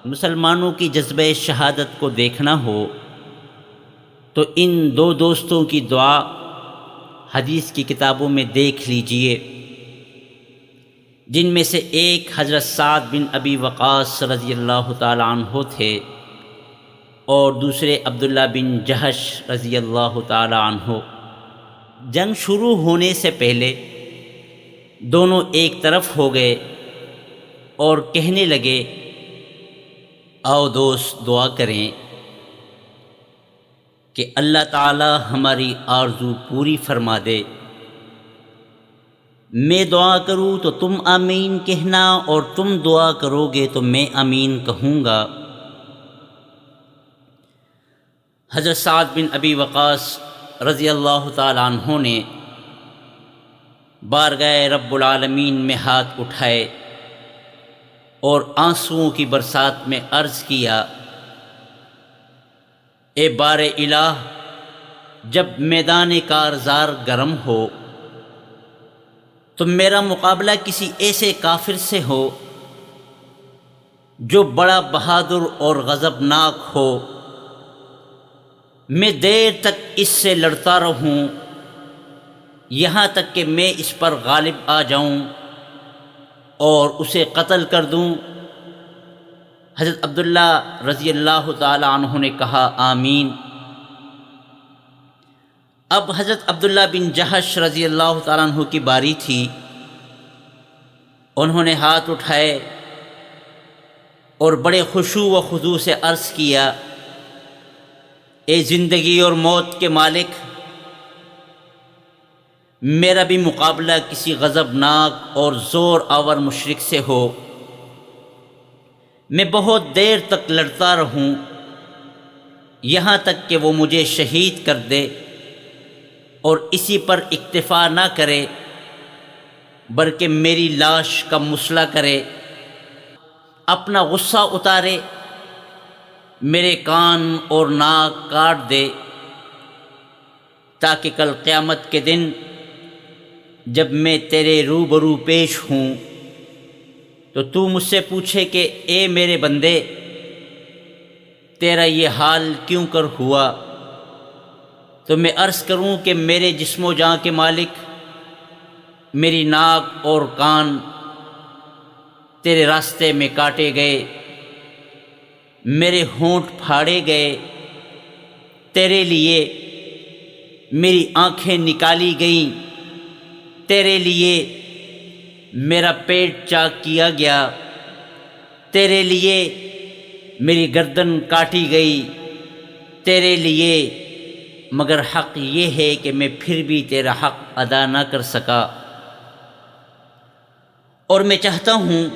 مسلمانوں کی جذبہ شہادت کو دیکھنا ہو تو ان دو دوستوں کی دعا حدیث کی کتابوں میں دیکھ لیجئے، جن میں سے ایک حضرت سعد بن ابی وقاص رضی اللہ تعالی عنہ تھے اور دوسرے عبداللہ بن جہش رضی اللہ تعالی عنہ۔ جنگ شروع ہونے سے پہلے دونوں ایک طرف ہو گئے اور کہنے لگے، آؤ دوست دعا کریں کہ اللہ تعالی ہماری آرزو پوری فرما دے۔ میں دعا کروں تو تم آمین کہنا، اور تم دعا کرو گے تو میں آمین کہوں گا۔ حضرت سعد بن ابی وقاص رضی اللہ تعالی عنہ نے بارگاہ رب العالمین میں ہاتھ اٹھائے اور آنسوؤں کی برسات میں عرض کیا، اے بار الہ، جب میدان کارزار گرم ہو تو میرا مقابلہ کسی ایسے کافر سے ہو جو بڑا بہادر اور غضبناک ہو، میں دیر تک اس سے لڑتا رہوں یہاں تک کہ میں اس پر غالب آ جاؤں اور اسے قتل کر دوں۔ حضرت عبداللہ رضی اللہ تعالی عنہ نے کہا آمین۔ اب حضرت عبداللہ بن جہش رضی اللہ تعالیٰ عنہ کی باری تھی۔ انہوں نے ہاتھ اٹھائے اور بڑے خشوع و خضوع سے عرض کیا، اے زندگی اور موت کے مالک، میرا بھی مقابلہ کسی غضبناک اور زور آور مشرک سے ہو، میں بہت دیر تک لڑتا رہوں یہاں تک کہ وہ مجھے شہید کر دے، اور اسی پر اکتفا نہ کرے بلکہ میری لاش کا مسئلہ کرے، اپنا غصہ اتارے، میرے کان اور ناک کاٹ دے، تاکہ کل قیامت کے دن جب میں تیرے روبرو پیش ہوں تو مجھ سے پوچھے کہ اے میرے بندے، تیرا یہ حال کیوں کر ہوا؟ تو میں عرض کروں کہ میرے جسم و جاں کے مالک، میری ناک اور کان تیرے راستے میں کاٹے گئے، میرے ہونٹ پھاڑے گئے، تیرے لیے میری آنکھیں نکالی گئیں، تیرے لیے میرا پیٹ چاک کیا گیا، تیرے لیے میری گردن کاٹی گئی، تیرے لیے، مگر حق یہ ہے کہ میں پھر بھی تیرا حق ادا نہ کر سکا، اور میں چاہتا ہوں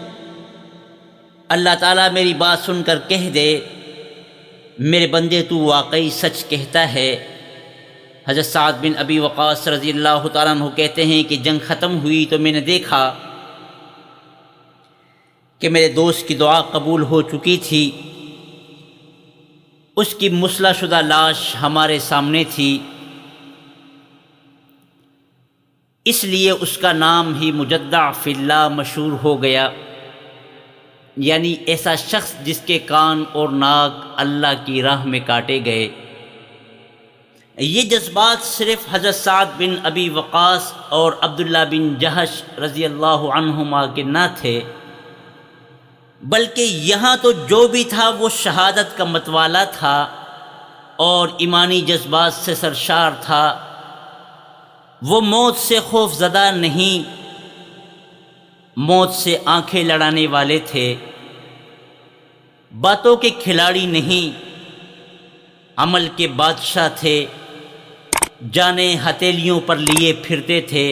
اللہ تعالیٰ میری بات سن کر کہہ دے، میرے بندے تو واقعی سچ کہتا ہے۔ حضرت سعد بن ابی وقاص رضی اللہ تعالیٰ عنہ کہتے ہیں کہ جنگ ختم ہوئی تو میں نے دیکھا کہ میرے دوست کی دعا قبول ہو چکی تھی، اس کی مسلح شدہ لاش ہمارے سامنے تھی، اس لیے اس کا نام ہی مجدع فی اللہ مشہور ہو گیا، یعنی ایسا شخص جس کے کان اور ناک اللہ کی راہ میں کاٹے گئے۔ یہ جذبات صرف حضرت سعد بن ابی وقاص اور عبداللہ بن جہش رضی اللہ عنہما کے نہ تھے، بلکہ یہاں تو جو بھی تھا وہ شہادت کا متوالا تھا اور ایمانی جذبات سے سرشار تھا۔ وہ موت سے خوف زدہ نہیں، موت سے آنکھیں لڑانے والے تھے، باتوں کے کھلاڑی نہیں، عمل کے بادشاہ تھے، جانیں ہتھیلیوں پر لیے پھرتے تھے۔